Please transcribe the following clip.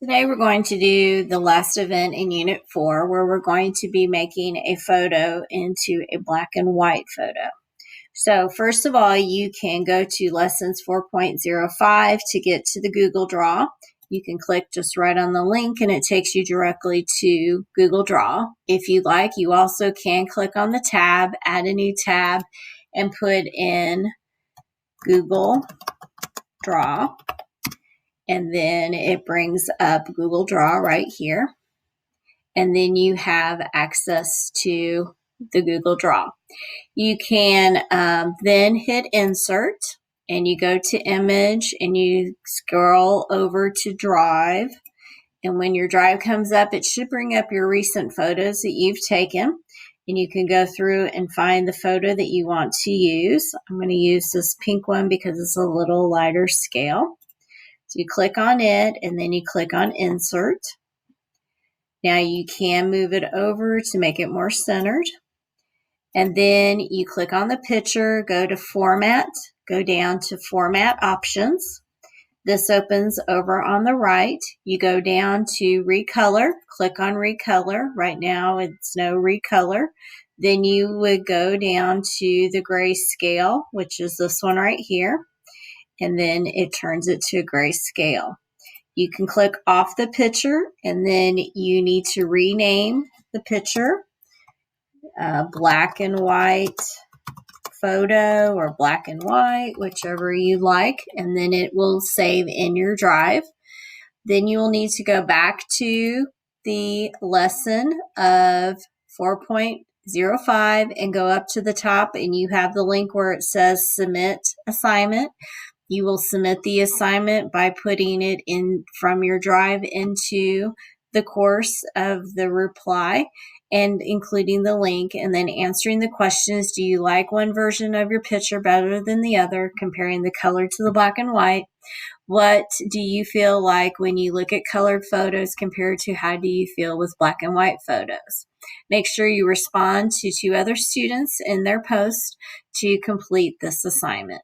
Today we're going to do the last event in Unit 4 where we're going to be making a photo into a black and white photo. So first of all, you can go to Lessons 4.05 to get to the Google Draw. You can click just right on the link and it takes you directly to Google Draw. If you'd like, you also can click on the tab, add a new tab, and put in Google Draw. And then it brings up Google Draw right here. And then you have access to the Google Draw. You can then hit Insert, and you go to Image, and you scroll over to Drive. And when your drive comes up, it should bring up your recent photos that you've taken. And you can go through and find the photo that you want to use. I'm going to use this pink one because it's a little lighter scale. So you click on it, and then you click on Insert. Now you can move it over to make it more centered. And then you click on the picture, go to Format, go down to Format Options. This opens over on the right. You go down to Recolor, click on Recolor. Right now it's no recolor. Then you would go down to the grayscale, which is this one right here. And then it turns it to grayscale. You can click off the picture, and then you need to rename the picture black and white photo or black and white, whichever you like, and then it will save in your drive. Then you will need to go back to the lesson of 4.05 and go up to the top, and you have the link where it says Submit Assignment. You will submit the assignment by putting it in from your drive into the course of the reply and including the link, and then answering the questions. Do you like one version of your picture better than the other? Comparing the color to the black and white. What do you feel like when you look at colored photos compared to how do you feel with black and white photos? Make sure you respond to 2 other students in their post to complete this assignment.